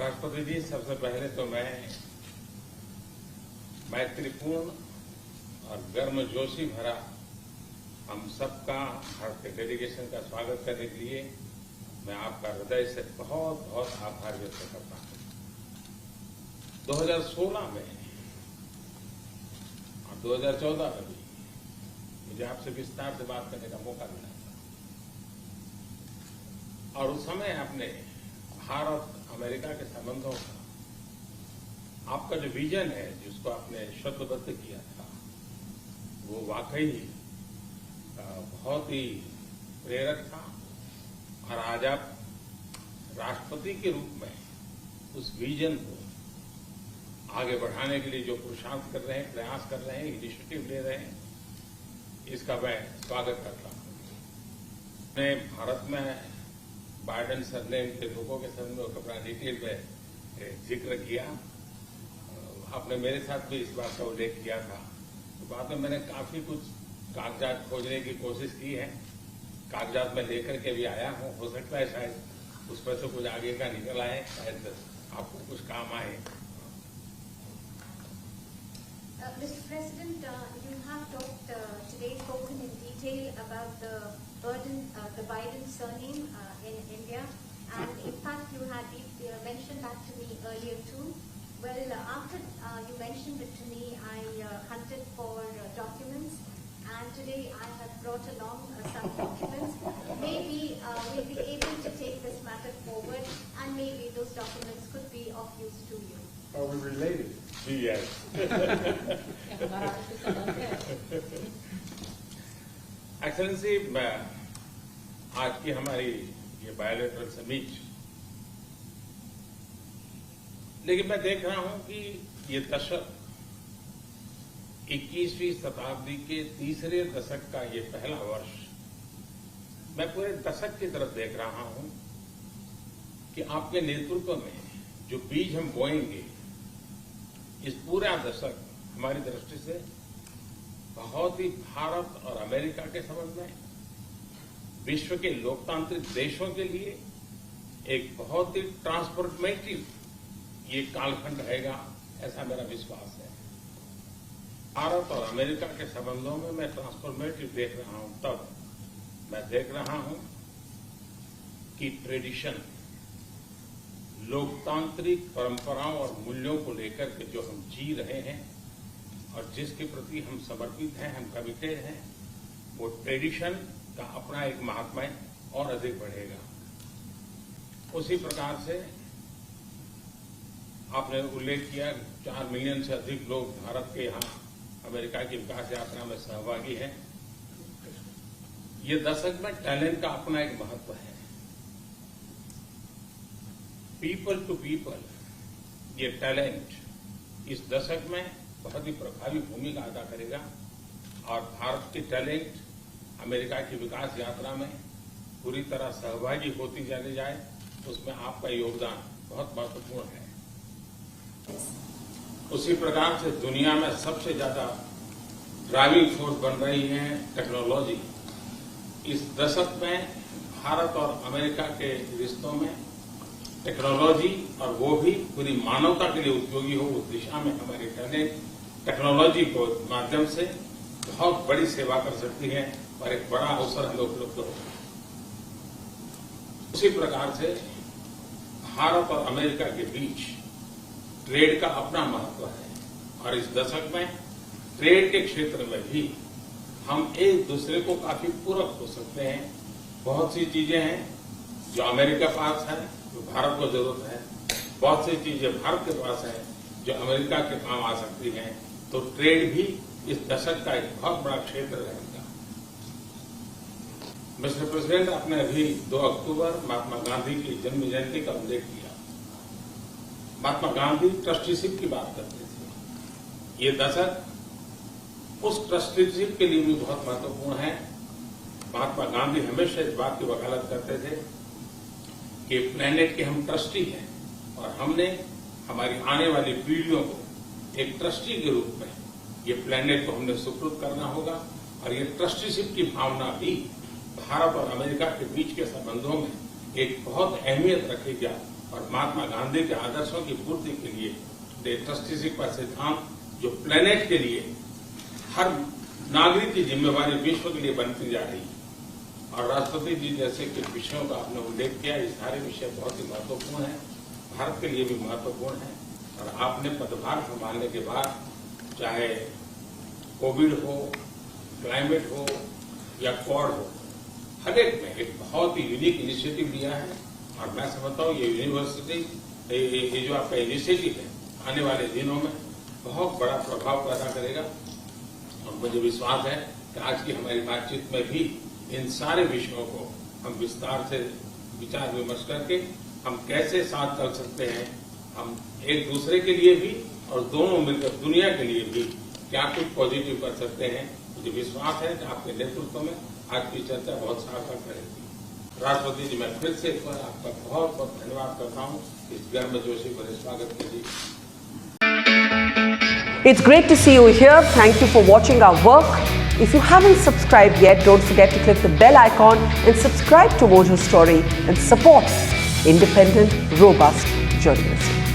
राष्ट्रपति जी, सबसे पहले तो मैं मैत्रीपूर्ण और गर्मजोशी भरा हम सबका भारत के डेलीगेशन का स्वागत करने के लिए मैं आपका हृदय से बहुत बहुत आभार व्यक्त करता हूं। 2016 में और 2014 में भी मुझे आपसे विस्तार से बात करने का मौका मिला था और उस समय आपने भारत अमेरिका के संबंधों का आपका जो विजन है जिसको आपने शब्दबद्ध किया था वो वाकई बहुत ही प्रेरक था और आज आप राष्ट्रपति के रूप में उस विजन को आगे बढ़ाने के लिए जो पुरुषार्थ कर रहे हैं, प्रयास कर रहे हैं, इनिशिएटिव ले रहे हैं, इसका मैं स्वागत करता हूं। मैं भारत में बाइडेन सरनेम के लोगों के संबंध में अपना डिटेल में जिक्र किया। आपने मेरे साथ भी इस बात का उल्लेख किया था। तो बाद में मैंने काफी कुछ कागजात खोजने की कोशिश की है, कागजात में लेकर के भी आया हूं। हो सकता है शायद उस पर से कुछ आगे का निकल आए, शायद आपको कुछ काम आए। Mr. President, you have talked today, spoken in detail about the Biden surname in India, and in fact you had mentioned that to me earlier too. Well, after you mentioned it to me, I hunted for documents, and today I have brought along some documents. Maybe we'll be able to take this matter forward, and maybe those documents could be of use to you. Are we related? Yes. Excellency, आज की हमारी ये bilateral summit, लेकिन मैं देख रहा हूं कि ये दशक 21वीं शताब्दी के तीसरे दशक का ये पहला वर्ष, मैं पूरे दशक की तरफ देख रहा हूं कि आपके नेतृत्व में जो बीज हम बोएंगे, इस पूरा दशक हमारी दृष्टि से बहुत ही भारत और अमेरिका के संबंध में, विश्व के लोकतांत्रिक देशों के लिए एक बहुत ही ट्रांसफॉर्मेटिव ये कालखंड रहेगा, ऐसा मेरा विश्वास है। भारत और अमेरिका के संबंधों में मैं ट्रांसफॉर्मेटिव देख रहा हूं, तब मैं देख रहा हूं कि ट्रेडिशन, लोकतांत्रिक परंपराओं और मूल्यों को लेकर के जो हम जी रहे हैं और जिसके प्रति हम समर्पित हैं, हम कमिटेड हैं, वो ट्रेडिशन का अपना एक महात्म्य और अधिक बढ़ेगा। उसी प्रकार से आपने उल्लेख किया 4 मिलियन से अधिक लोग भारत के यहां अमेरिका की विकास यात्रा में सहभागी हैं। ये दशक में टैलेंट का अपना एक महत्व है। पीपल टू पीपल, ये टैलेंट इस दशक में बहुत ही प्रभावी भूमिका अदा करेगा और भारत के टैलेंट अमेरिका की विकास यात्रा में पूरी तरह सहभागी होती चले जाए, उसमें आपका योगदान बहुत महत्वपूर्ण है। उसी प्रकार से दुनिया में सबसे ज्यादा ड्राइविंग फोर्स बन रही है टेक्नोलॉजी। इस दशक में भारत और अमेरिका के रिश्तों में टेक्नोलॉजी, और वो भी पूरी मानवता के लिए उपयोगी हो, उस दिशा में हमारी टैलेंट टेक्नोलॉजी को माध्यम से बहुत बड़ी सेवा कर सकती है और एक बड़ा अवसर हमें उपलब्ध होगा। उसी प्रकार से भारत और अमेरिका के बीच ट्रेड का अपना महत्व है और इस दशक में ट्रेड के क्षेत्र में भी हम एक दूसरे को काफी पूरक हो सकते हैं। बहुत सी चीजें हैं जो अमेरिका पास है, जो भारत को जरूरत है, बहुत सी चीजें भारत के पास है जो अमेरिका के काम आ सकती हैं। तो ट्रेड भी इस दशक का एक बहुत बड़ा क्षेत्र रहेगा। मिस्टर प्रेसिडेंट, आपने अभी 2 अक्टूबर महात्मा गांधी की जन्म जयंती का उल्लेख किया। महात्मा गांधी ट्रस्टीशिप की बात करते थे। ये दशक उस ट्रस्टीशिप के लिए भी बहुत महत्वपूर्ण है। महात्मा गांधी हमेशा इस बात की वकालत करते थे कि प्लेनेट के हम ट्रस्टी हैं और हमने हमारी आने वाली पीढ़ियों को एक ट्रस्टी के रूप में ये प्लेनेट को हमने सुपुर्द करना होगा और ये ट्रस्टीशिप की भावना भी भारत और अमेरिका के बीच के संबंधों में एक बहुत अहमियत रखेगा और महात्मा गांधी के आदर्शों की पूर्ति के लिए ट्रस्टीशिप का सिद्धांत जो प्लेनेट के लिए हर नागरिक की जिम्मेवारी विश्व के लिए बनती जा रही है। और राष्ट्रपति जी जैसे कि विषयों का आपने उल्लेख किया, ये सारे विषय बहुत ही महत्वपूर्ण हैं, भारत के लिए भी महत्वपूर्ण है। और आपने पदभार संभालने के बाद चाहे कोविड हो, क्लाइमेट हो या क्वाड हो, हर एक में एक बहुत ही यूनिक इनिशिएटिव लिया है। और मैं समझता हूँ ये यूनिवर्सिटी, ये जो आपका इनिशिएटिव है, आने वाले दिनों में बहुत बड़ा प्रभाव पैदा करेगा। और मुझे विश्वास है कि आज की हमारी बातचीत में भी इन सारे विषयों को हम विस्तार से विचार विमर्श करके हम कैसे साथ चल सकते हैं, हम एक दूसरे के लिए भी और दोनों मिलकर दुनिया के लिए भी क्या कुछ पॉजिटिव कर सकते हैं। मुझे विश्वास है कि आपके नेतृत्व में आज की चर्चा बहुत सार्थक रहेगी। राष्ट्रपति जी, मैं फिर से एक बार आपका बहुत बहुत धन्यवाद करता हूँ इस गर्मजोशी भरे स्वागत के लिए। It's great to see you here. Thank you for watching our work. If you haven't subscribed yet, don't forget to click the bell icon and subscribe to Mojo Story and support independent, robust journalism.